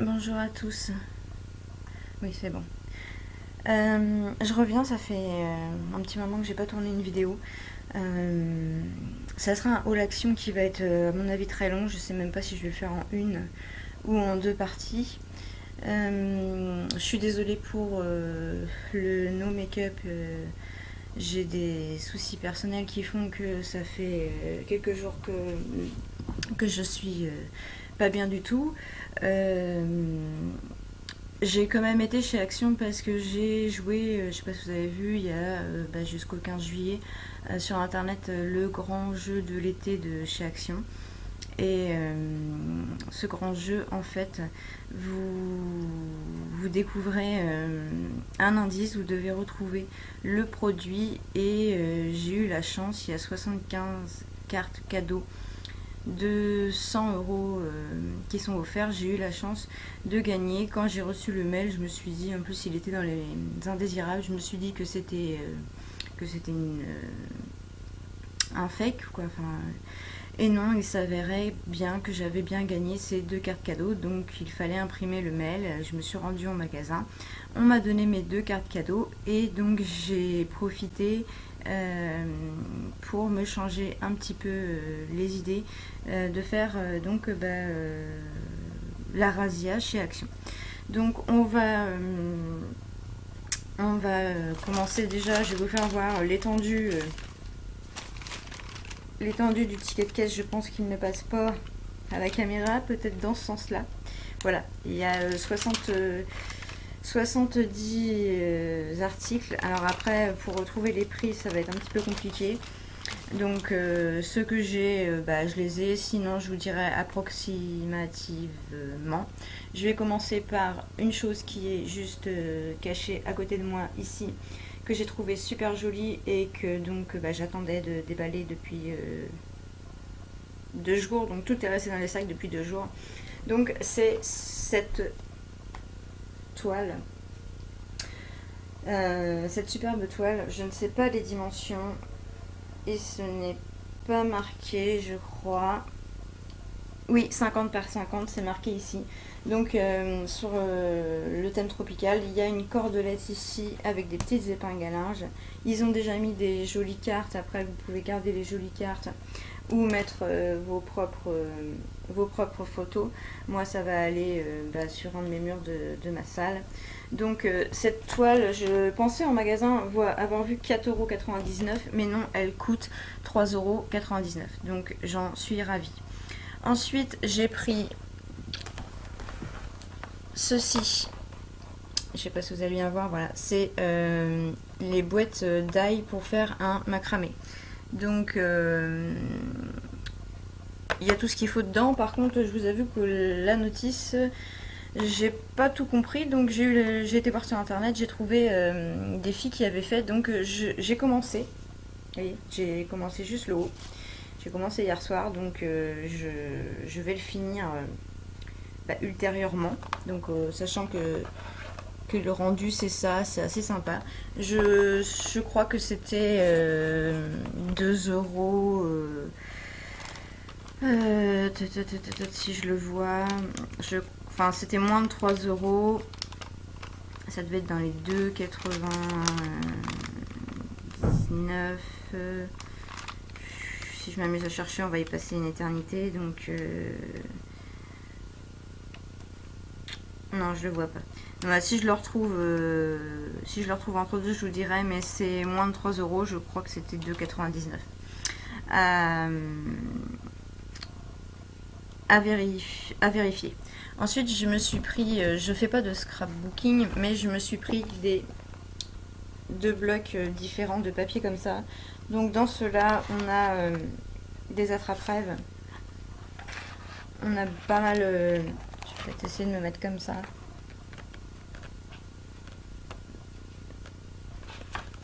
Bonjour à tous. Oui, c'est bon. Je reviens, ça fait un petit moment que j'ai pas tourné une vidéo. Ça sera un haul action qui va être à mon avis très long. Je sais même pas si je vais le faire en une ou en deux parties. Je suis désolée pour le no make-up. J'ai des soucis personnels qui font que ça fait quelques jours que je suis pas bien du tout. J'ai quand même été chez Action parce que j'ai joué, je sais pas si vous avez vu, il y a jusqu'au 15 juillet sur internet le grand jeu de l'été de chez Action. Et ce grand jeu, en fait, vous découvrez un indice, vous devez retrouver le produit et j'ai eu la chance, il y a 75 cartes cadeaux de 100 euros qui sont offerts. J'ai eu la chance de gagner. Quand j'ai reçu le mail, je me suis dit, en plus il était dans les indésirables, je me suis dit que c'était un fake, quoi. Enfin, et non, il s'avérait bien que j'avais bien gagné ces deux cartes cadeaux, donc il fallait imprimer le mail. Je me suis rendue au magasin, on m'a donné mes deux cartes cadeaux et donc j'ai profité pour me changer un petit peu les idées, de faire la razzia chez Action. Donc on va commencer déjà, je vais vous faire voir l'étendue du ticket de caisse. Je pense qu'il ne passe pas à la caméra, peut-être dans ce sens-là. Voilà, il y a 70 articles. Alors après, pour retrouver les prix, ça va être un petit peu compliqué. Donc ceux que j'ai, je les ai. Sinon, je vous dirai approximativement. Je vais commencer par une chose qui est juste cachée à côté de moi ici, que j'ai trouvé super jolie et que donc j'attendais de déballer depuis 2 jours. Donc tout est resté dans les sacs depuis 2 jours. Donc c'est cette toile, cette superbe toile. Je ne sais pas les dimensions et ce n'est pas marqué, je crois. Oui, 50 par 50, c'est marqué ici. Donc sur le thème tropical, il y a une cordelette ici avec des petites épingles à linge. Ils ont déjà mis des jolies cartes. Après, vous pouvez garder les jolies cartes ou mettre vos propres photos. Moi, ça va aller sur un de mes murs de ma salle. Donc cette toile, je pensais en magasin avoir vu 4,99 €, mais non, elle coûte 3,99 €. Donc j'en suis ravie. Ensuite, j'ai pris ceci. Je sais pas si vous allez bien voir, voilà. C'est les boîtes d'ail pour faire un macramé. Donc, il y a tout ce qu'il faut dedans. Par contre, je vous avoue que la notice, j'ai pas tout compris. Donc, j'ai été voir sur internet, j'ai trouvé des filles qui avaient fait. Donc, j'ai commencé. Vous voyez, j'ai commencé juste le haut. J'ai commencé hier soir, donc je vais le finir ultérieurement. Donc sachant que le rendu c'est ça, c'est assez sympa. Je crois que c'était 2 €. Si je le vois, enfin c'était moins de 3 €. Ça devait être dans les 2,99 €. Si je m'amuse à chercher, on va y passer une éternité. Donc non, je le vois pas. Donc, si je le retrouve entre deux, je vous dirai, mais c'est moins de 3 €. Je crois que c'était 2,99 €. À vérifier. Ensuite, je me suis pris, je fais pas de scrapbooking, mais je me suis pris deux blocs différents de papier comme ça. Donc dans ceux-là, on a des attrape-rêves. On a pas mal. Je vais peut-être essayer de me mettre comme ça.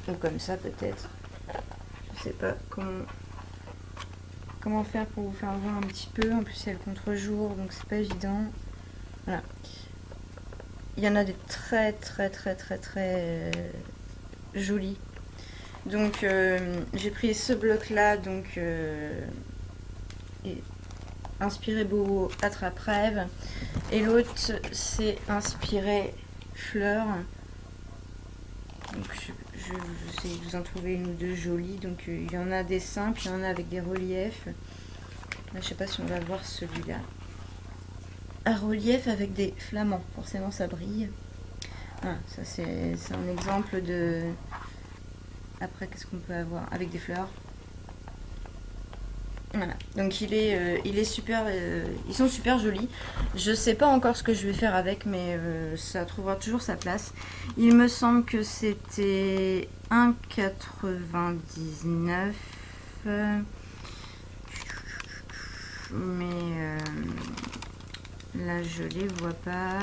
Ou comme ça peut-être. Je sais pas comment faire pour vous faire voir un petit peu. En plus, c'est le contre-jour, donc c'est pas évident. Voilà. Il y en a des très très très très très jolis. Donc j'ai pris ce bloc là, donc inspiré boho attrape-rêve. Et l'autre, c'est inspiré fleurs. Donc je vais essayer de vous en trouver une ou deux jolies. Donc il y en a des simples, il y en a avec des reliefs. Là, je sais pas si on va voir celui-là. Un relief avec des flamants, forcément ça brille. Ah, ça c'est un exemple de... Après, qu'est-ce qu'on peut avoir? Avec des fleurs. Voilà, donc il est super, ils sont super jolis. Je sais pas encore ce que je vais faire avec, mais ça trouvera toujours sa place. Il me semble que c'était 1,99. Mais là je les vois pas.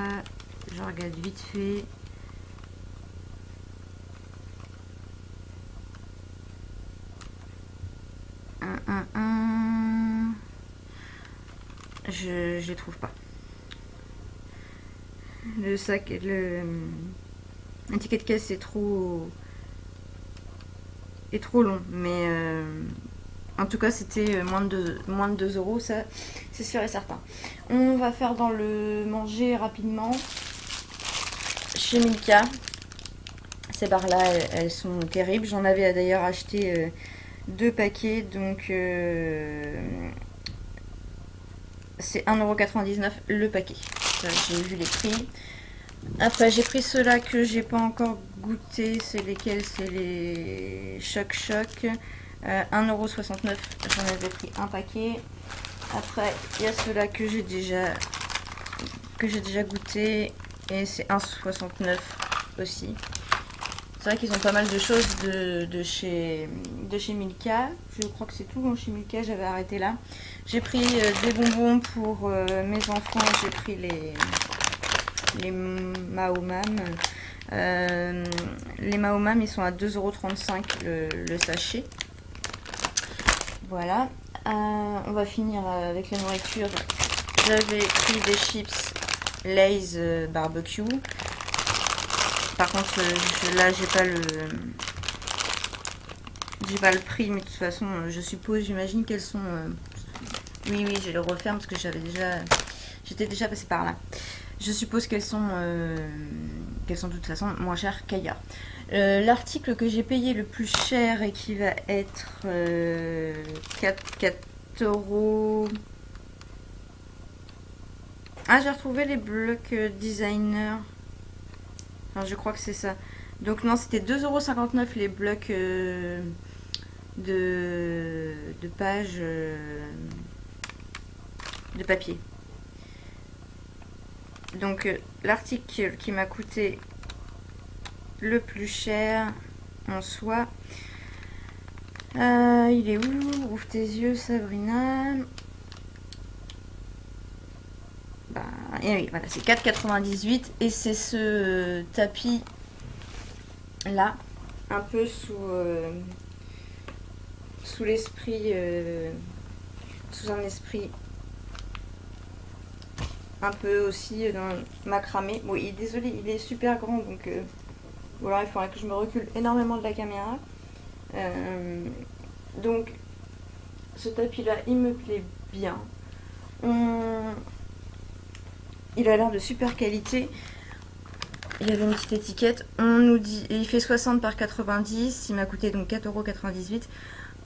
Je regarde vite fait. Je les trouve pas. Le sac, l'étiquette caisse est trop long, mais en tout cas c'était moins de 2 euros, ça c'est sûr et certain. On va faire dans le manger rapidement. Chez Milka, ces barres là elles sont terribles. J'en avais d'ailleurs acheté 2 paquets, donc c'est 1,99 € le paquet. J'ai vu les prix. Après j'ai pris ceux-là que j'ai pas encore goûté. C'est lesquels? C'est les Choc Choc. 1,69 €. J'en avais pris un paquet. Après il y a ceux-là que j'ai déjà goûté. Et c'est 1,69 € aussi. C'est vrai qu'ils ont pas mal de choses de chez Milka. Je crois que c'est tout chez Milka, j'avais arrêté là. J'ai pris des bonbons pour mes enfants. J'ai pris les Maomam. Les Maomam, ils sont à 2,35 € le sachet. Voilà. On va finir avec la nourriture. J'avais pris des chips Lay's barbecue. Par contre, là, j'ai pas le prix, mais de toute façon, je suppose, j'imagine qu'elles sont... Oui, je les referme parce que j'étais déjà passée par là. Je suppose qu'elles sont de toute façon moins chères qu'ailleurs. L'article que j'ai payé le plus cher et qui va être 4 €. Ah, j'ai retrouvé les blocs designer. Alors, je crois que c'est ça. Donc non, c'était 2,59 € les blocs de pages de papier. Donc l'article qui m'a coûté le plus cher en soi, il est où? Ouvre tes yeux, Sabrina. Et oui, voilà, c'est 4,98 € et c'est ce tapis là, un peu sous l'esprit, sous un esprit un peu aussi dans macramé. Bon, désolé, il est super grand, donc voilà, il faudrait que je me recule énormément de la caméra. Donc ce tapis là, il me plaît bien. Il a l'air de super qualité. Il y avait une petite étiquette. On nous dit, il fait 60 par 90. Il m'a coûté donc 4,98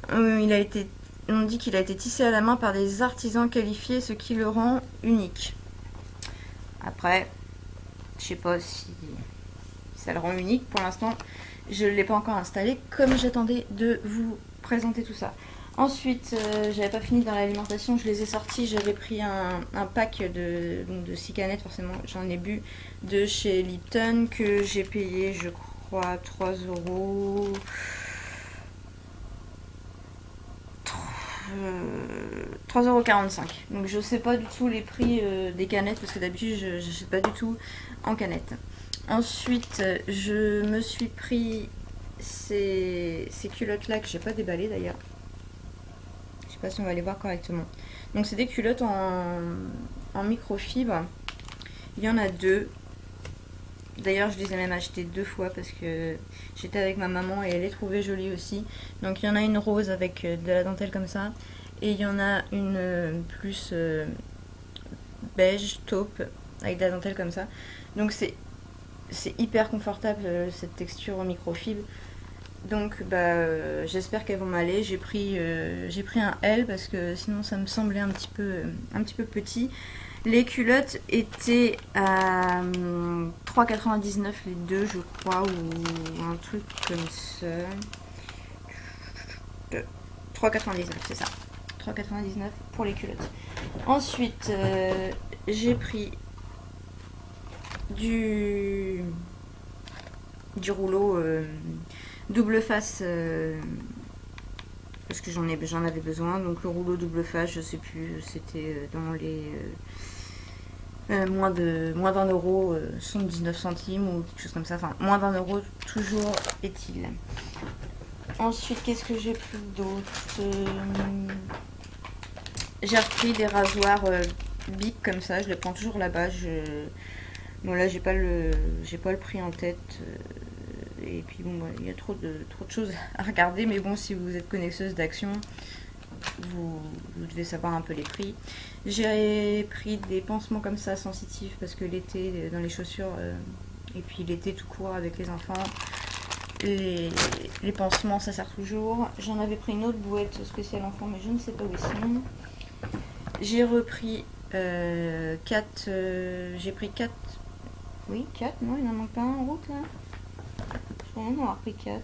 €. On dit qu'il a été tissé à la main par des artisans qualifiés, ce qui le rend unique. Après, je sais pas si ça le rend unique. Pour l'instant, je ne l'ai pas encore installé, comme j'attendais de vous présenter tout ça. Ensuite, j'avais pas fini dans l'alimentation, je les ai sortis. J'avais pris un pack de 6 canettes, forcément, j'en ai bu, de chez Lipton, que j'ai payé, je crois, 3 €. 3,45 €. Donc je sais pas du tout les prix des canettes, parce que d'habitude je sais pas du tout en canettes. Ensuite, je me suis pris ces culottes là que j'ai pas déballées d'ailleurs. Je sais pas si on va les voir correctement. Donc c'est des culottes en microfibre. Il y en a 2. D'ailleurs, je les ai même achetées 2 fois parce que j'étais avec ma maman et elle les trouvait jolies aussi. Donc il y en a une rose avec de la dentelle comme ça. Et il y en a une plus beige, taupe, avec de la dentelle comme ça. Donc c'est hyper confortable cette texture en microfibre. Donc j'espère qu'elles vont m'aller. J'ai pris un L parce que sinon ça me semblait un petit peu petit. Les culottes étaient à 3,99 les deux, je crois, ou un truc comme ça. 3,99, c'est ça. 3,99 pour les culottes. Ensuite, j'ai pris du rouleau double face parce que j'en avais besoin. Donc le rouleau double face, je sais plus, c'était dans les moins d'un euro, 79 centimes ou quelque chose comme ça. Enfin, moins d'un euro toujours est-il. Ensuite, qu'est-ce que j'ai pris d'autre? J'ai repris des rasoirs Bic comme ça. Je les prends toujours là-bas. Bon là, j'ai pas le prix en tête. Et puis bon, il y a trop de choses à regarder. Mais bon, si vous êtes connaisseuse d'Action, vous devez savoir un peu les prix. J'ai pris des pansements comme ça sensitifs parce que l'été dans les chaussures et puis l'été tout court avec les enfants, les pansements ça sert toujours. J'en avais pris une autre bouette spéciale enfant mais je ne sais pas où ils sont. J'ai repris 4 j'ai pris 4, oui 4, non il n'en manque pas un en route là. Je viens d'en avoir pris 4.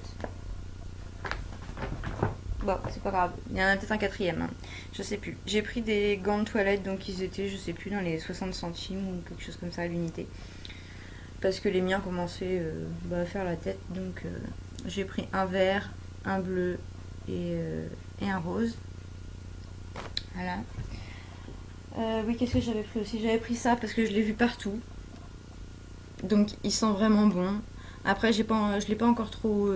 Bon, c'est pas grave. Il y en a peut-être un quatrième. Hein. Je sais plus. J'ai pris des gants de toilette, donc ils étaient, je sais plus, dans les 60 centimes ou quelque chose comme ça à l'unité. Parce que les miens commençaient à faire la tête. Donc j'ai pris un vert, un bleu et un rose. Voilà. Oui, qu'est-ce que j'avais pris aussi? J'avais pris ça parce que je l'ai vu partout. Donc il sent vraiment bon. Après, je l'ai pas encore trop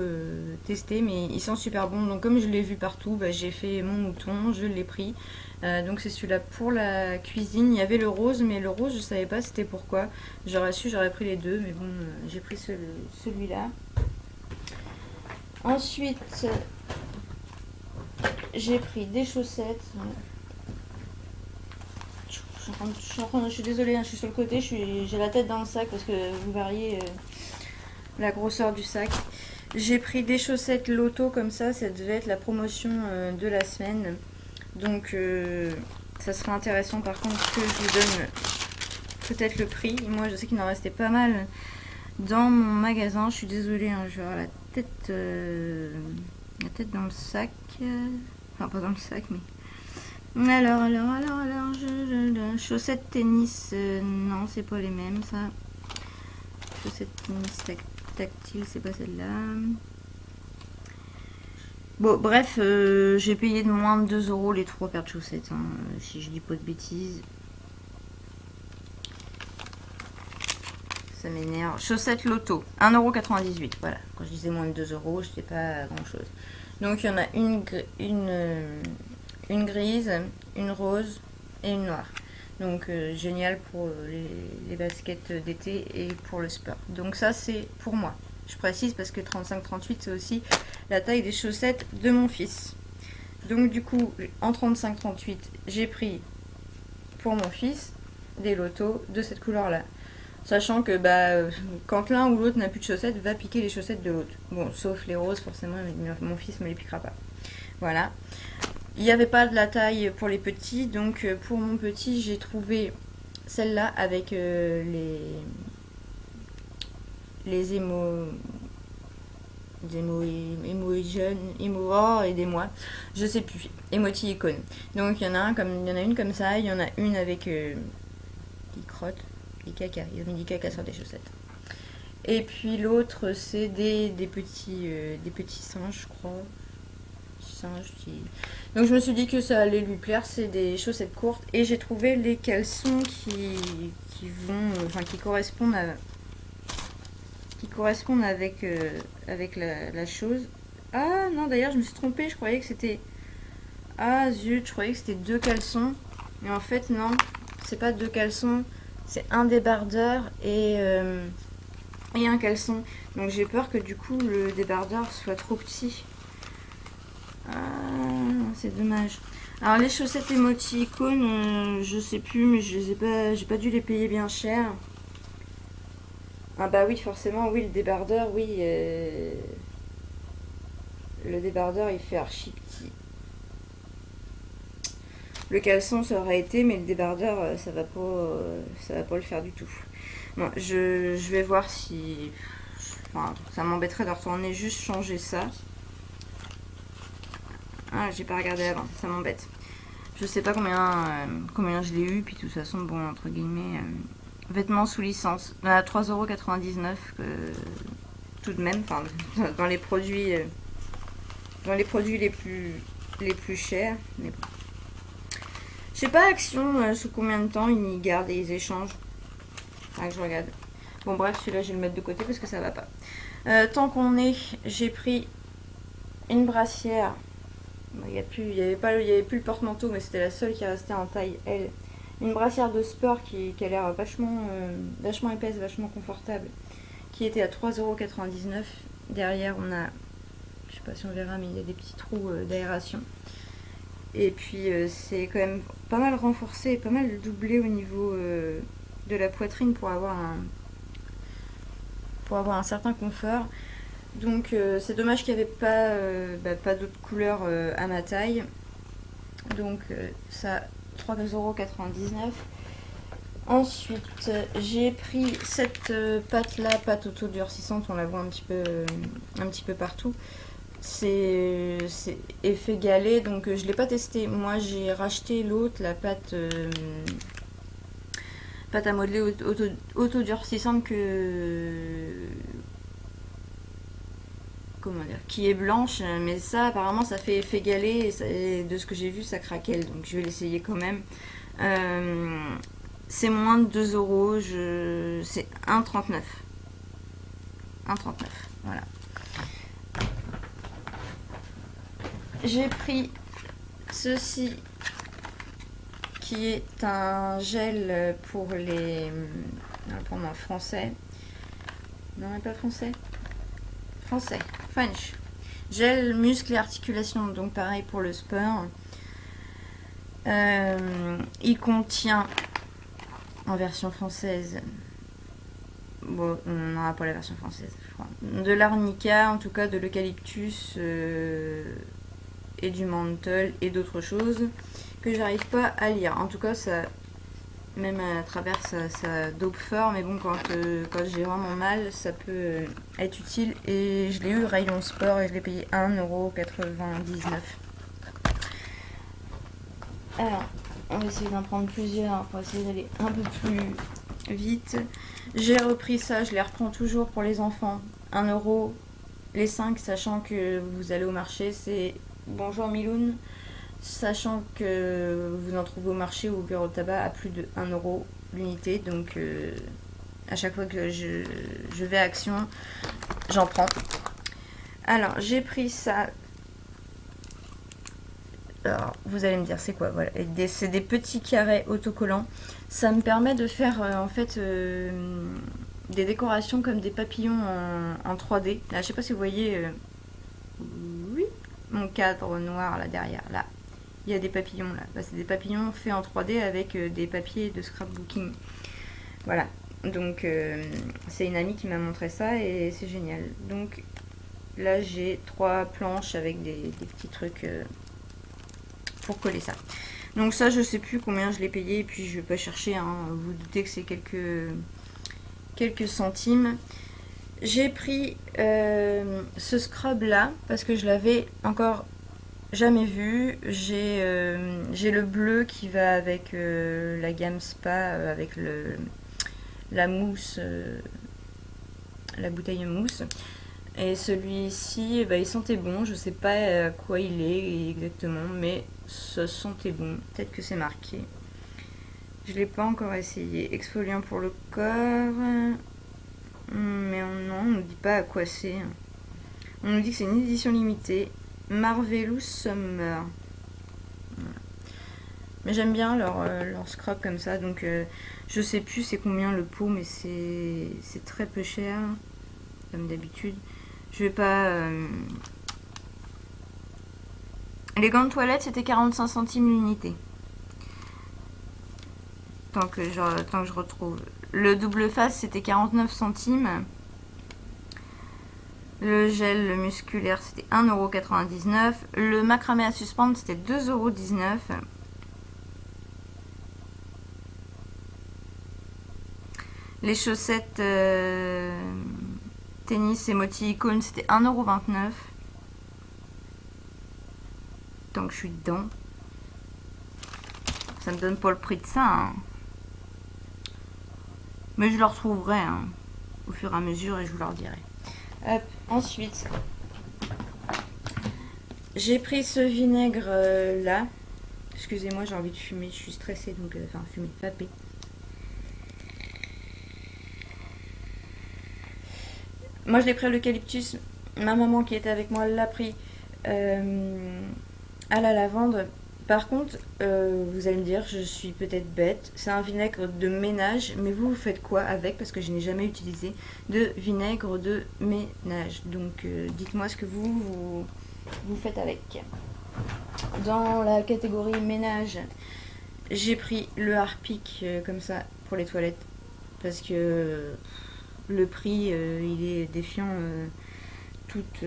testé, mais il sent super bon. Donc, comme je l'ai vu partout, j'ai fait mon mouton, je l'ai pris. Donc, c'est celui-là pour la cuisine. Il y avait le rose, mais le rose, je savais pas c'était pourquoi. J'aurais su, j'aurais pris les deux, mais bon, j'ai pris celui-là. Ensuite, j'ai pris des chaussettes. Je suis désolée, je suis sur le côté, j'ai la tête dans le sac parce que vous verriez la grosseur du sac. J'ai pris des chaussettes Loto comme ça devait être la promotion de la semaine. Donc ça serait intéressant par contre que je vous donne peut-être le prix. Moi je sais qu'il en restait pas mal dans mon magasin. Je suis désolée, hein, je vais avoir la tête dans le sac. Enfin pas dans le sac mais... Alors, chaussettes tennis, non c'est pas les mêmes ça. Chaussettes tennis tactile, c'est pas celle-là. Bon, bref, j'ai payé de moins de 2 euros les 3 paires de chaussettes, hein, si je dis pas de bêtises. Ça m'énerve. Chaussettes Loto, 1,98 €. Voilà, quand je disais moins de 2 euros, je sais pas grand chose. Donc il y en a une grise, une rose et une noire. Donc génial pour les baskets d'été et pour le sport. Donc ça c'est pour moi. Je précise parce que 35-38 c'est aussi la taille des chaussettes de mon fils. Donc du coup en 35-38 j'ai pris pour mon fils des lotos de cette couleur là. Sachant que quand l'un ou l'autre n'a plus de chaussettes, va piquer les chaussettes de l'autre. Bon, sauf les roses forcément, mon fils me les piquera pas. Voilà. Il n'y avait pas de la taille pour les petits, donc pour mon petit, j'ai trouvé celle-là avec les aidez-moi, je sais plus, emoji icône. Donc il y en a une comme ça, il y en a une avec des crottes, des caca, ils ont mis des caca sur des chaussettes. Et puis l'autre c'est des petits singes, je crois. Donc je me suis dit que ça allait lui plaire, c'est des chaussettes courtes et j'ai trouvé les caleçons qui correspondent avec la chose. Ah non, d'ailleurs je me suis trompée, je croyais que c'était je croyais que c'était 2 caleçons, mais en fait non, c'est pas 2 caleçons, c'est un débardeur et et un caleçon. Donc j'ai peur que du coup le débardeur soit trop petit. C'est dommage. Alors les chaussettes émoticônes, je sais plus, mais je les ai pas, j'ai pas dû les payer bien cher. Ah bah oui, forcément, oui, le débardeur, oui. Le débardeur, il fait archi petit. Le caleçon, ça aurait été, mais le débardeur, ça va pas le faire du tout. Bon, je vais voir si... Enfin, ça m'embêterait de retourner juste changer ça. Ah, j'ai pas regardé avant, ça m'embête. Je sais pas combien je l'ai eu, puis de toute façon, bon, entre guillemets, vêtements sous licence, à 3,99 €, tout de même, enfin, dans les produits, les plus chers. Mais bon. Je sais pas, Action, sous combien de temps ils gardent et ils échangent. Ah, que je regarde. Bon, bref, celui-là, je vais le mettre de côté parce que ça va pas. Tant qu'on est, j'ai pris une brassière. Il n'y avait plus le porte-manteau, mais c'était la seule qui restait en taille L. Une brassière de sport qui a l'air vachement épaisse, vachement confortable, qui était à 3,99 €. Derrière, on a, je sais pas si on verra, mais il y a des petits trous d'aération. Et puis, c'est quand même pas mal renforcé et pas mal doublé au niveau de la poitrine pour avoir un certain confort. Donc c'est dommage qu'il n'y avait pas d'autres couleurs à ma taille. Donc ça, 3,99 €. Ensuite, j'ai pris cette pâte-là, pâte auto-durcissante, on la voit un petit peu partout. C'est effet galet, donc je ne l'ai pas testé. Moi, j'ai racheté l'autre, la pâte à modeler auto-durcissante comment dire, qui est blanche, mais ça apparemment ça fait effet galet et de ce que j'ai vu ça craquelle, donc je vais l'essayer quand même. C'est moins de 2 €, c'est 1,39 €. 1,39 €, voilà. J'ai pris ceci qui est un gel pour les... pour moi, français. Non, mais pas français. Français. French. Gel, muscles et articulations. Donc pareil pour le sport. Il contient en version française... Bon, on n'aura pas la version française, je crois. De l'arnica, en tout cas de l'eucalyptus et du menthol et d'autres choses que j'arrive pas à lire. En tout cas, ça, même à travers ça dope fort, mais bon, quand j'ai vraiment mal, ça peut être utile. Et je l'ai eu rayon sport et je l'ai payé 1,99 €. Alors, on va essayer d'en prendre plusieurs pour essayer d'aller un peu plus vite. J'ai repris ça, je les reprends toujours pour les enfants. 1 € les 5, sachant que vous allez au marché, c'est bonjour Miloun, sachant que vous en trouvez au marché ou au bureau de tabac à plus de 1 € l'unité. Donc à chaque fois que je vais à Action, j'en prends. Alors j'ai pris ça. Alors, vous allez me dire c'est quoi, voilà, c'est des petits carrés autocollants. Ça me permet de faire en fait des décorations comme des papillons en 3D. Là, je sais pas si vous voyez, oui, mon cadre noir là derrière, là. Il y a des papillons là. Bah, c'est des papillons faits en 3D avec des papiers de scrapbooking. Voilà. Donc c'est une amie qui m'a montré ça et c'est génial. Donc là j'ai 3 planches avec des petits trucs pour coller ça. Donc ça je sais plus combien je l'ai payé et puis je vais pas chercher, hein. Vous doutez que c'est quelques centimes. J'ai pris ce scrub là parce que je l'avais encore jamais vu. J'ai le bleu qui va avec la gamme Spa, avec la mousse, la bouteille mousse. Et celui-ci, bah, il sentait bon. Je sais pas à quoi il est exactement, mais ça sentait bon. Peut-être que c'est marqué. Je l'ai pas encore essayé. Exfoliant pour le corps. Mais non, on nous dit pas à quoi c'est. On nous dit que c'est une édition limitée. Marvelous Summer. Mais j'aime bien leur scrub comme ça. Donc je sais plus c'est combien le pot, mais c'est très peu cher. Comme d'habitude. Je vais pas... Les gants de toilette, c'était 45 centimes l'unité. Tant que je retrouve. Le double face, c'était 49 centimes. Le gel musculaire, c'était 1,99 €. Le macramé à suspendre, c'était 2,19 €. Les chaussettes tennis et Moti Icône, c'était 1,29 €. Tant que je suis dedans. Ça me donne pas le prix de ça. Hein. Mais je le retrouverai hein, au fur et à mesure et je vous leur dirai. Hop. Ensuite, j'ai pris ce vinaigre là. Excusez-moi, j'ai envie de fumer, je suis stressée donc enfin fumer, vaper. Moi je l'ai pris à l'eucalyptus. Ma maman qui était avec moi l'a pris à la lavande. Par contre, vous allez me dire, je suis peut-être bête, c'est un vinaigre de ménage, mais vous faites quoi avec? Parce que je n'ai jamais utilisé de vinaigre de ménage. Donc dites-moi ce que vous faites avec. Dans la catégorie ménage, j'ai pris le Harpic comme ça pour les toilettes. Parce que le prix, il est défiant toute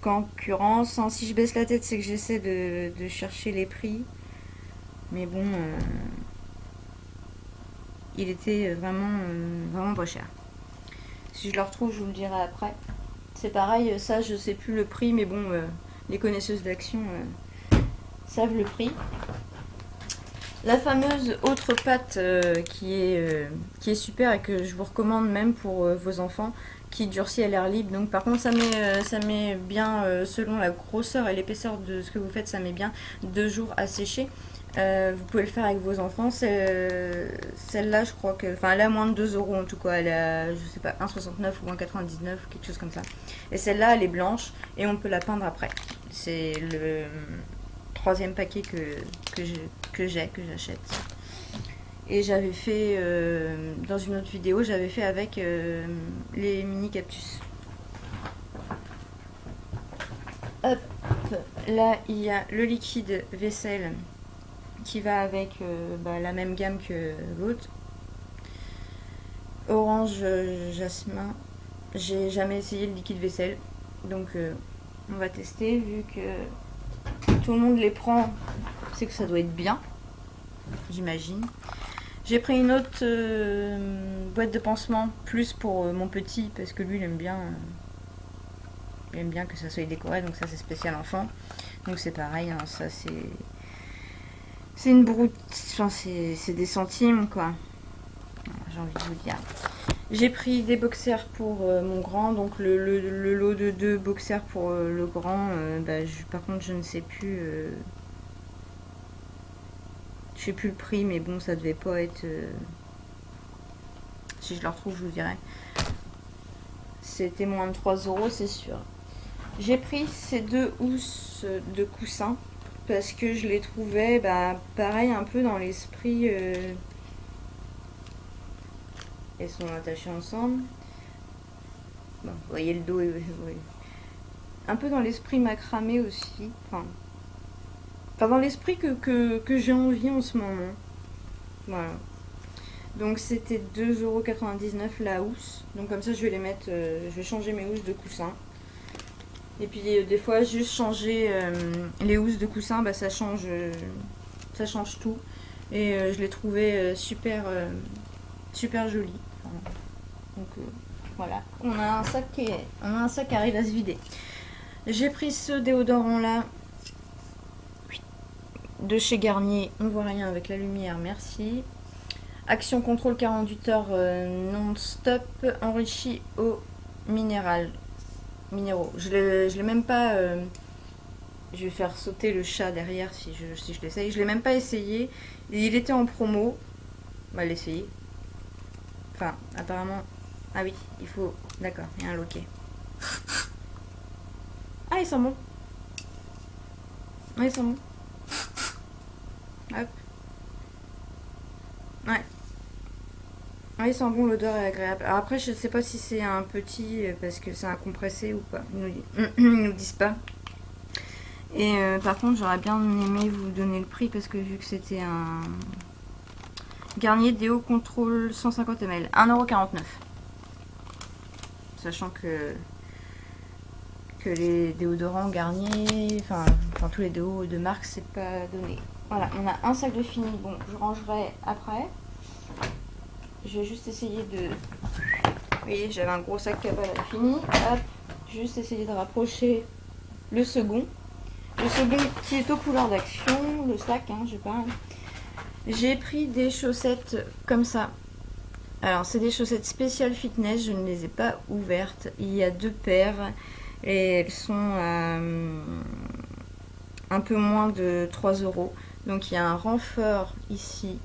concurrence. Hein. Si je baisse la tête, c'est que j'essaie de chercher les prix. Mais bon, il était vraiment pas cher. Si je le retrouve, je vous le dirai après. C'est pareil, ça je sais plus le prix, mais bon, les connaisseuses d'action savent le prix. La fameuse autre pâte qui est super et que je vous recommande même pour vos enfants, qui durcit à l'air libre. Donc par contre ça met bien, selon la grosseur et l'épaisseur de ce que vous faites, ça met bien 2 jours à sécher. Vous pouvez le faire avec vos enfants. Celle-là, je crois que... Enfin, elle a moins de 2 € en tout cas. Elle a, je sais pas, 1,69 ou 1,99, quelque chose comme ça. Et celle-là, elle est blanche et on peut la peindre après. C'est le 3e paquet que j'achète. Et j'avais fait, dans une autre vidéo, j'avais fait avec les mini cactus. Hop, là, il y a le liquide vaisselle qui va avec la même gamme que l'autre. Orange jasmin. J'ai jamais essayé le liquide vaisselle, donc on va tester. Vu que tout le monde les prend, c'est que ça doit être bien, j'imagine. J'ai pris une autre boîte de pansement, plus pour mon petit, parce que lui il aime bien que ça soit décoré, donc ça c'est spécial enfant. Donc c'est pareil, hein, ça c'est une broute, enfin c'est des centimes quoi. J'ai envie de vous dire. J'ai pris des boxers pour mon grand, donc le lot de 2 boxers pour le grand. Par contre je ne sais plus, je sais plus le prix, mais bon ça devait pas être. Si je le retrouve je vous dirai. C'était moins de 3 € c'est sûr. J'ai pris ces 2 housses de coussin parce que je les trouvais pareil un peu dans l'esprit. Elles sont attachées ensemble. Bon, vous voyez le dos. Un peu dans l'esprit macramé aussi. Enfin dans l'esprit que j'ai envie en ce moment. Voilà. Donc c'était 2,99 € la housse. Donc comme ça je vais les mettre. Je vais changer mes housses de coussin. Et puis des fois juste changer les housses de coussin, ça change tout. Et je l'ai trouvé super joli. Donc voilà, on a un sac qui arrive à se vider. J'ai pris ce déodorant là de chez Garnier. On voit rien avec la lumière, merci. Action contrôle 48 heures non-stop, enrichi au minéraux. Je l'ai même pas. Je vais faire sauter le chat derrière si je l'essaye. Je l'ai même pas essayé. Il était en promo. On va l'essayer. Enfin, apparemment. Ah oui, il faut. D'accord, il y a un loquet. Ah, ils sont bons. Ah, ils sont bons. Hop. Ouais. Ah, il sent bon, l'odeur est agréable. Alors après, je sais pas si c'est un petit parce que c'est un compressé ou pas. Ils nous disent pas. Et par contre, j'aurais bien aimé vous donner le prix parce que vu que c'était un Garnier Déo Contrôle 150 ml, 1,49 €. Sachant que les déodorants Garnier, enfin tous les déos de marque, c'est pas donné. Voilà, on a un sac de fini. Bon, je rangerai après. Je vais juste essayer de... Vous voyez, j'avais un gros sac cabane à fini. Hop, juste essayer de rapprocher le second. Le second qui est aux couleurs d'action, le sac, hein, je parle. J'ai pris des chaussettes comme ça. Alors, c'est des chaussettes spéciales fitness, je ne les ai pas ouvertes. Il y a 2 paires et elles sont un peu moins de 3 €. Donc, il y a un renfort ici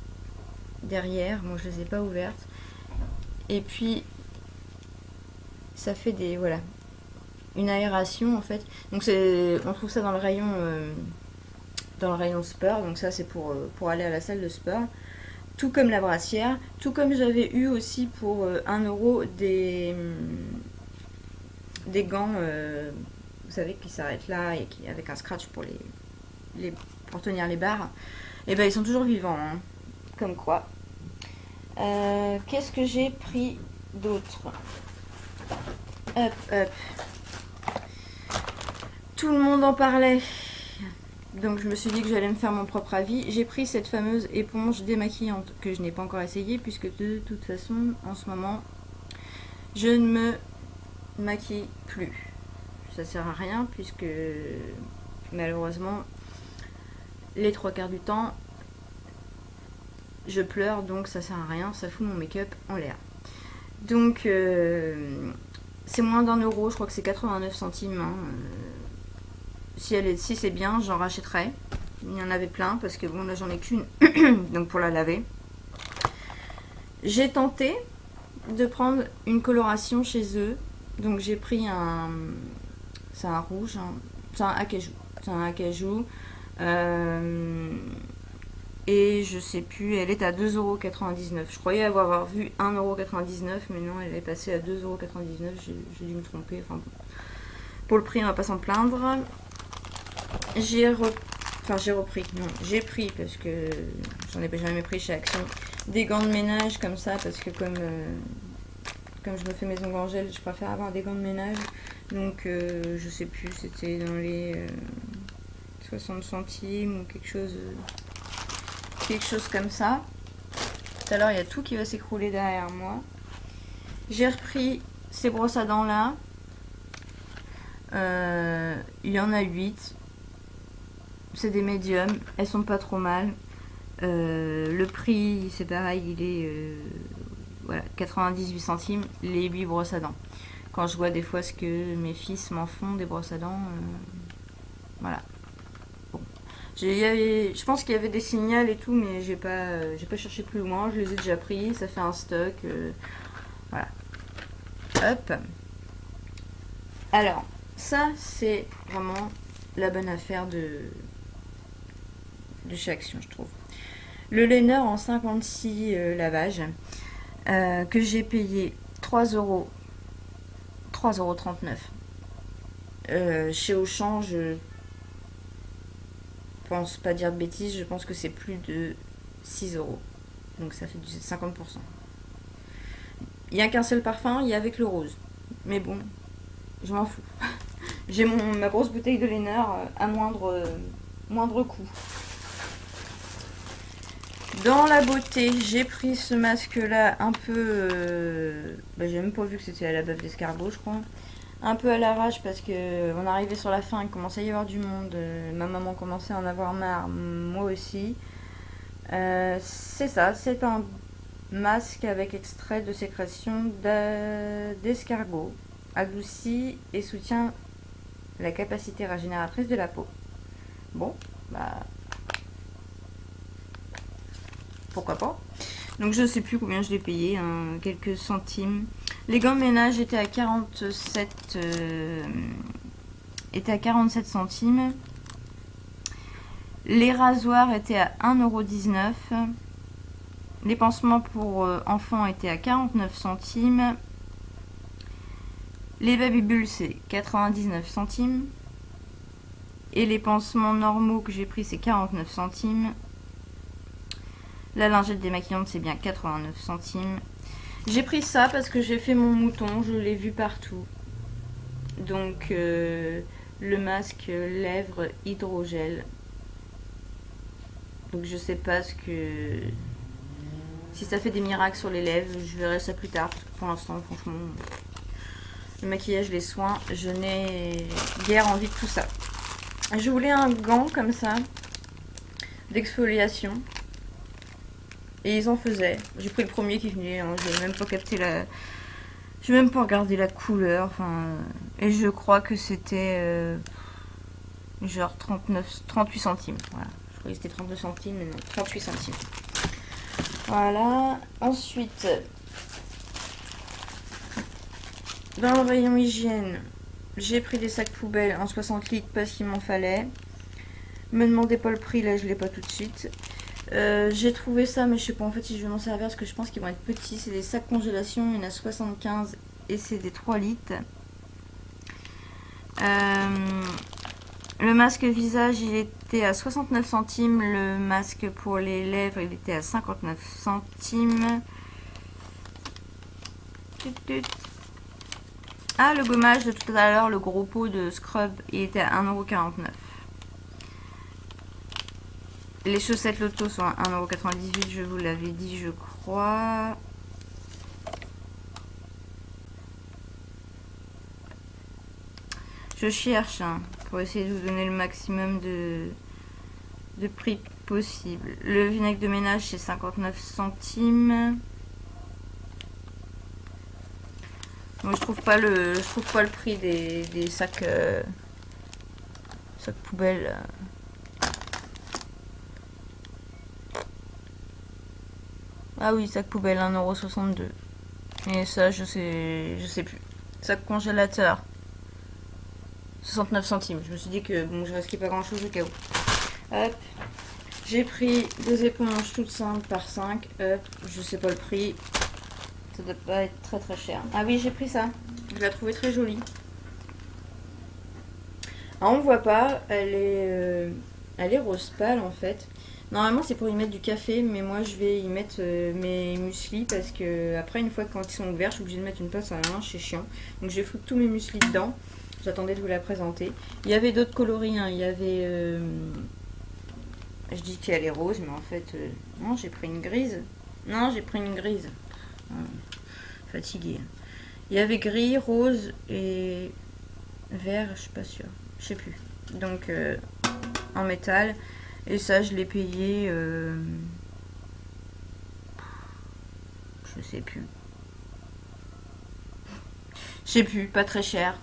derrière. Bon, je ne les ai pas ouvertes. Et puis, ça fait des... Voilà. Une aération en fait. Donc, on trouve ça dans le rayon sport. Donc, ça, c'est pour aller à la salle de sport. Tout comme la brassière, tout comme j'avais eu aussi pour 1 € des gants, vous savez, qui s'arrêtent là et qui avec un scratch pour pour tenir les barres. Et ben ils sont toujours vivants, hein. Comme quoi. Qu'est-ce que j'ai pris d'autre? Hop, hop. Tout le monde en parlait. Donc je me suis dit que j'allais me faire mon propre avis. J'ai pris cette fameuse éponge démaquillante que je n'ai pas encore essayée puisque de toute façon en ce moment je ne me maquille plus. Ça sert à rien puisque malheureusement les 3/4 du temps je pleure, donc ça sert à rien, ça fout mon make-up en l'air. Donc c'est moins d'1 €, je crois que c'est 89 centimes. Hein. Si c'est bien, j'en rachèterai. Il y en avait plein parce que bon là j'en ai qu'une donc pour la laver. J'ai tenté de prendre une coloration chez eux. Donc j'ai pris c'est un rouge, hein. C'est un acajou. C'est un acajou. Et je sais plus, elle est à 2,99 €. Je croyais avoir vu 1,99 €, mais non, elle est passée à 2,99 €. J'ai dû me tromper. Enfin, pour le prix, on va pas s'en plaindre. J'ai repris, non, j'ai pris parce que j'en ai jamais pris chez Action, des gants de ménage comme ça parce que comme je me fais mes ongles en gel, je préfère avoir des gants de ménage. Donc je sais plus, c'était dans les 60 centimes ou quelque chose comme ça. Tout à l'heure, il y a tout qui va s'écrouler derrière moi. J'ai repris ces brosses à dents là. Il y en a 8. C'est des médiums, elles sont pas trop mal. Le prix, c'est pareil, il est voilà, 98 centimes les 8 brosses à dents. Quand je vois des fois ce que mes fils m'en font des brosses à dents, voilà. Bon. Je pense qu'il y avait des signals et tout, mais j'ai pas cherché plus loin. Je les ai déjà pris, ça fait un stock. Voilà. Hop. Alors, ça c'est vraiment la bonne affaire de chez Action, je trouve. Le liner en 56 lavages que j'ai payé 3,39 €. Chez Auchan, je pense pas dire de bêtises, je pense que c'est plus de 6 €. Donc ça fait du 50%. Il n'y a qu'un seul parfum, il y a avec le rose. Mais bon, je m'en fous. J'ai ma grosse bouteille de liner à moindre coût. Dans la beauté, j'ai pris ce masque là un peu... j'ai même pas vu que c'était à la bave d'escargot, je crois. Un peu à l'arrache parce que on arrivait sur la fin, il commençait à y avoir du monde. Ma maman commençait à en avoir marre, moi aussi. C'est ça, c'est un masque avec extrait de sécrétion d'escargot, adouci et soutient la capacité régénératrice de la peau. Bon, bah... pourquoi pas. Donc je sais plus combien je l'ai payé, hein, quelques centimes. Les gants de ménage étaient à 47 centimes. Les rasoirs étaient à 1,19 €. Les pansements pour enfants étaient à 49 centimes. Les baby bulles, c'est 99 centimes. Et les pansements normaux que j'ai pris, c'est 49 centimes. La lingette démaquillante, c'est bien 89 centimes. J'ai pris ça parce que j'ai fait mon mouton, je l'ai vu partout. Donc, le masque lèvres hydrogel. Donc, je sais pas si ça fait des miracles sur les lèvres, je verrai ça plus tard. Parce que pour l'instant, franchement, le maquillage, les soins, je n'ai guère envie de tout ça. Je voulais un gant comme ça, d'exfoliation. Et ils en faisaient. J'ai pris le premier qui venait, hein. J'ai même pas capté j'ai même pas regardé la couleur. Et je crois que c'était genre 38 centimes. Voilà. Je croyais que c'était 32 centimes, mais non, 38 centimes. Voilà. Ensuite, dans le rayon hygiène, j'ai pris des sacs poubelles en 60 litres parce qu'il m'en fallait. Me demandez pas le prix, là je l'ai pas tout de suite. J'ai trouvé ça, mais je sais pas en fait si je vais m'en servir parce que je pense qu'ils vont être petits. C'est des sacs congélation, il y en a 75 et c'est des 3 litres. Le masque visage, il était à 69 centimes. Le masque pour les lèvres, il était à 59 centimes. Ah, le gommage de tout à l'heure, le gros pot de scrub, il était à 1,49 €. Les chaussettes Lotto sont à 1,98 €, je vous l'avais dit, je crois. Je cherche pour essayer de vous donner le maximum de prix possible. Le vinaigre de ménage, c'est 59 centimes. Moi, je trouve pas le prix des sacs, sacs poubelles. Ah oui, sac poubelle, 1,62 €. Et ça, je sais plus. Sac congélateur, 69 centimes. Je me suis dit que bon, je risquais pas grand chose au cas où. Hop. J'ai pris des éponges toutes simples par 5. Hop. Je sais pas le prix. Ça doit pas être très très cher. Ah oui, j'ai pris ça. Je la trouvais très jolie. Alors, on voit pas. Elle est rose pâle en fait. Normalement c'est pour y mettre du café, mais moi je vais y mettre mes mueslis parce que après une fois quand ils sont ouverts je suis obligée de mettre une pince à la main, c'est chiant. Donc j'ai foutu tous mes mueslis dedans. J'attendais de vous la présenter. Il y avait d'autres coloris, hein. Il y avait... je dis qu'elle est rose, mais en fait... non, j'ai pris une grise. Non, j'ai pris une grise. Fatiguée. Il y avait gris, rose et vert, je suis pas sûre. Je sais plus. Donc en métal. Et ça, je l'ai payé... je sais plus. Je sais plus, pas très cher.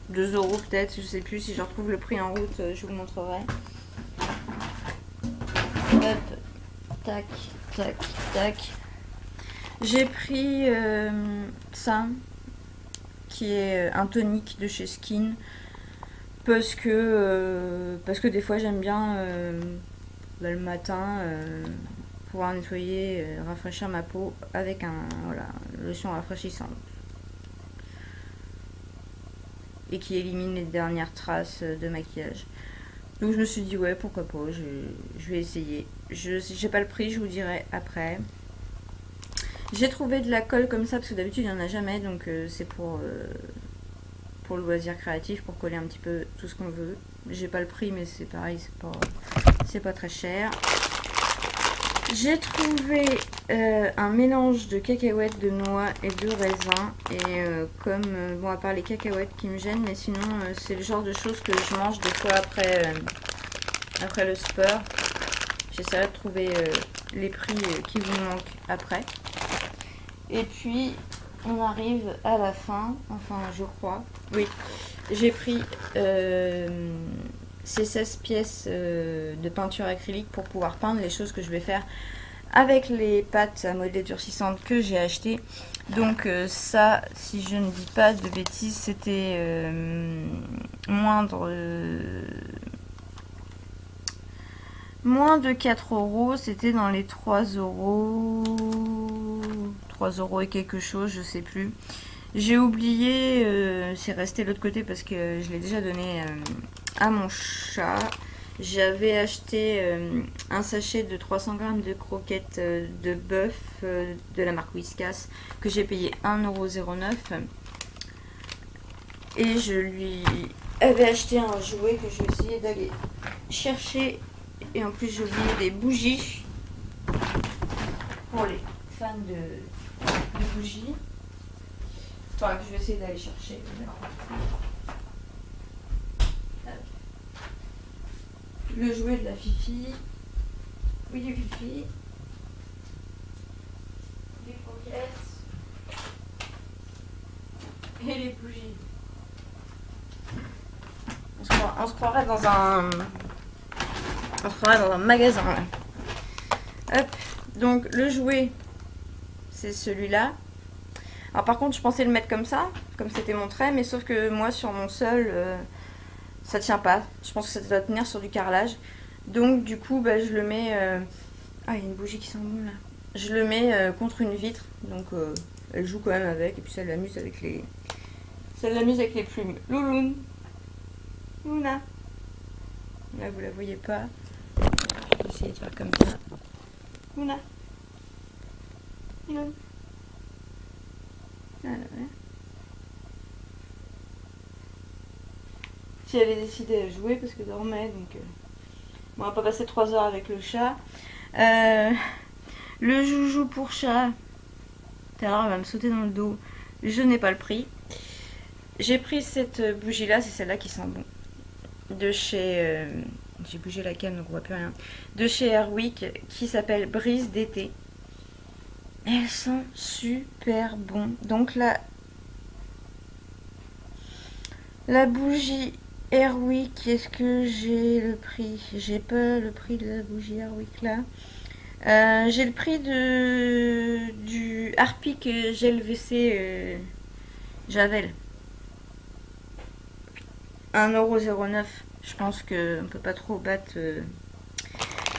2 € peut-être, je sais plus. Si je retrouve le prix en route, je vous le montrerai. Hop, tac, tac, tac. J'ai pris ça, qui est un tonique de chez Skin. Parce que des fois j'aime bien le matin pouvoir nettoyer, rafraîchir ma peau avec une lotion rafraîchissante. Et qui élimine les dernières traces de maquillage. Donc je me suis dit ouais pourquoi pas, je vais essayer. Je sais pas le prix, je vous dirai après. J'ai trouvé de la colle comme ça parce que d'habitude il n'y en a jamais, donc c'est pour le loisir créatif, pour coller un petit peu tout ce qu'on veut. J'ai pas le prix mais c'est pareil, c'est pas très cher. J'ai trouvé un mélange de cacahuètes, de noix et de raisin. Et bon, à part les cacahuètes qui me gênent, mais sinon c'est le genre de choses que je mange des fois après le sport. J'essaierai de trouver les prix qui vous manquent après. Et puis on arrive à la fin, enfin je crois. Oui, j'ai pris ces 16 pièces de peinture acrylique pour pouvoir peindre les choses que je vais faire avec les pâtes à modeler durcissantes que j'ai achetées. Donc ça, si je ne dis pas de bêtises, c'était moindre Moins de 4 euros, c'était dans les 3 euros. 3 euros et quelque chose, je sais plus. J'ai oublié, c'est resté de l'autre côté parce que je l'ai déjà donné à mon chat. J'avais acheté un sachet de 300 grammes de croquettes de bœuf de la marque Whiskas que j'ai payé 1,09 €. Et je lui avais acheté un jouet que je vais essayer d'aller chercher. Et en plus, j'ai oublié des bougies pour les fans de bougies. Enfin, que je vais essayer d'aller chercher. Le jouet de la Fifi. Oui, du Fifi. Les croquettes. Et les bougies. On se croirait dans un... On se croirait dans un magasin, là. Hop. Donc, le jouet, c'est celui-là. Alors, par contre, je pensais le mettre comme ça, comme c'était mon trait, mais sauf que moi, sur mon sol, ça tient pas. Je pense que ça doit tenir sur du carrelage. Donc, du coup, bah, je le mets... Ah, il y a une bougie qui sent bon, là. Je le mets contre une vitre. Donc, elle joue quand même avec. Et puis, ça l'amuse avec les... Ça l'amuse avec les plumes. Louloune. Luna. Là, vous la voyez pas. Je vais essayer de faire comme ça. Luna. Louloune. Voilà. Si elle est décidée à jouer parce que dormait, donc bon, on va pas passer 3 heures avec le chat. Le joujou pour chat, tout à l'heure elle va me sauter dans le dos. Je n'ai pas le prix. J'ai pris cette bougie là, c'est celle-là qui sent bon. De chez j'ai bougé la cam donc on voit plus rien. De chez Airwick qui s'appelle Brise d'été. Elles sont super bon. Donc là, la bougie Airwick, est-ce que j'ai le prix? J'ai pas le prix de la bougie Airwick là. J'ai le prix du Harpic gel WC Javel. 1,09 €. Je pense qu'on peut pas trop battre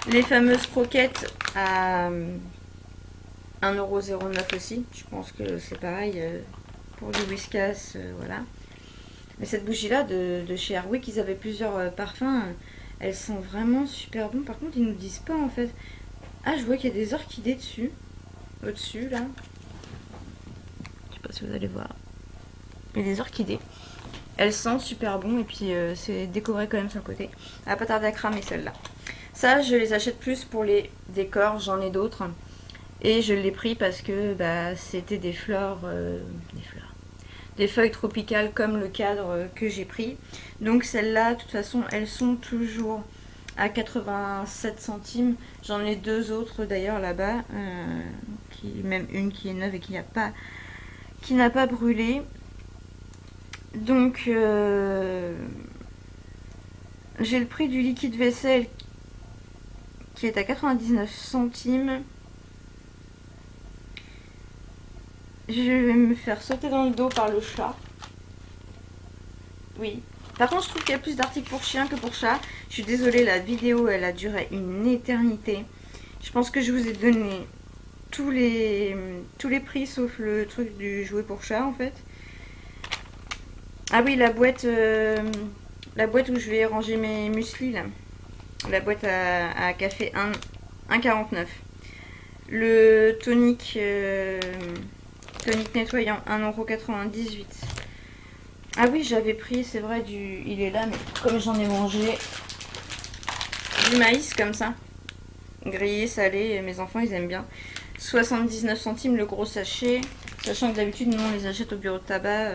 les fameuses croquettes à 1,09 € aussi. Je pense que c'est pareil pour du Whiskas, voilà. Mais cette bougie là de chez Airwick, ils avaient plusieurs parfums. Elles sont vraiment super bonnes. Par contre, ils nous disent pas en fait. Ah, je vois qu'il y a des orchidées dessus. Au-dessus là. Je sais pas si vous allez voir. Il y a des orchidées. Elles sentent super bon et puis c'est décoré quand même sur le côté. Elle va pas tarder à cramer celle-là. Ça, je les achète plus pour les décors. J'en ai d'autres. Et je l'ai pris parce que bah, c'était des fleurs. Des feuilles tropicales comme le cadre que j'ai pris. Donc celles-là, de toute façon, elles sont toujours à 87 centimes. J'en ai deux autres d'ailleurs là-bas, même une qui est neuve et qui n'a pas brûlé. Donc j'ai le prix du liquide vaisselle qui est à 99 centimes. Je vais me faire sauter dans le dos par le chat. Oui. Par contre, je trouve qu'il y a plus d'articles pour chien que pour chat. Je suis désolée, la vidéo, elle a duré une éternité. Je pense que je vous ai donné tous les prix, sauf le truc du jouet pour chat, en fait. Ah oui, la boîte où je vais ranger mes mueslis, là. La boîte à café 1,49 €. Le tonique nettoyant 1,98 €. Ah oui, j'avais pris, c'est vrai, il est là, mais comme j'en ai mangé du maïs comme ça, grillé, salé, mes enfants ils aiment bien. 79 centimes le gros sachet, sachant que d'habitude nous on les achète au bureau de tabac,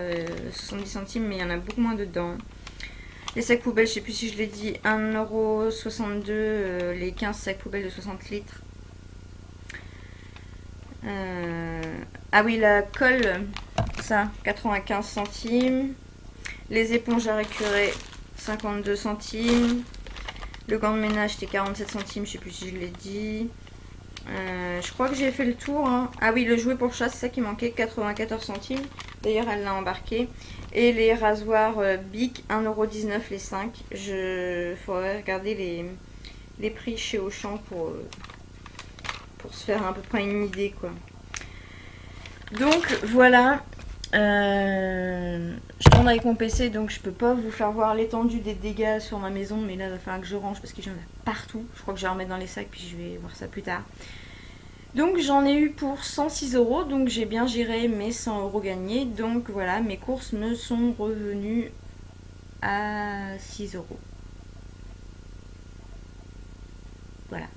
70 centimes, mais il y en a beaucoup moins dedans. Les sacs poubelles, je sais plus si je l'ai dit, 1,62 €, les 15 sacs poubelles de 60 litres. Ah oui, la colle, ça, 95 centimes. Les éponges à récurer, 52 centimes. Le gant de ménage, c'était 47 centimes, je sais plus si je l'ai dit. Je crois que j'ai fait le tour. Hein. Ah oui, le jouet pour chat, c'est ça qui manquait, 94 centimes. D'ailleurs, elle l'a embarqué. Et les rasoirs Bic, 1,19 € les 5. Faudrait regarder les prix chez Auchan pour se faire à peu près une idée, quoi. Donc voilà, je tourne avec mon PC, donc je peux pas vous faire voir l'étendue des dégâts sur ma maison, mais là il va falloir que je range parce que j'en ai partout. Je crois que je vais remettre dans les sacs, puis je vais voir ça plus tard. Donc j'en ai eu pour 106 euros, donc j'ai bien géré mes 100 euros gagnés. Donc voilà, mes courses me sont revenues à 6 euros. Voilà.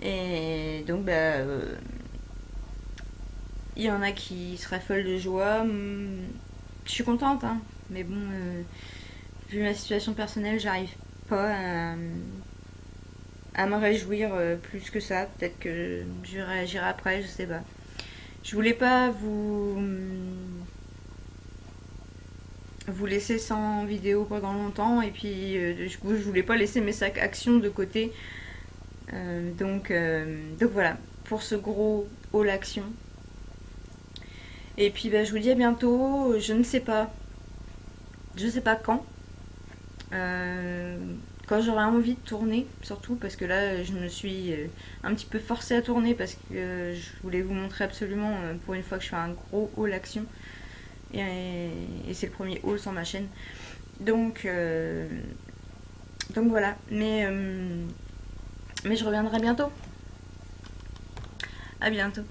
Et donc il y en a qui seraient folles de joie. Je suis contente, hein. Mais bon, vu ma situation personnelle, j'arrive pas à me réjouir plus que ça. Peut-être que je réagirai après, je sais pas. Je voulais pas vous laisser sans vidéo pendant longtemps, et puis je voulais pas laisser mes sacs actions de côté. Donc voilà, pour ce gros haul action. Et puis je vous dis à bientôt, je ne sais pas. Je sais pas quand. Quand j'aurai envie de tourner, surtout parce que là je me suis un petit peu forcée à tourner parce que je voulais vous montrer absolument pour une fois que je fais un gros haul action. Et c'est le premier haul sur ma chaîne. Donc voilà. Mais je reviendrai bientôt. À bientôt.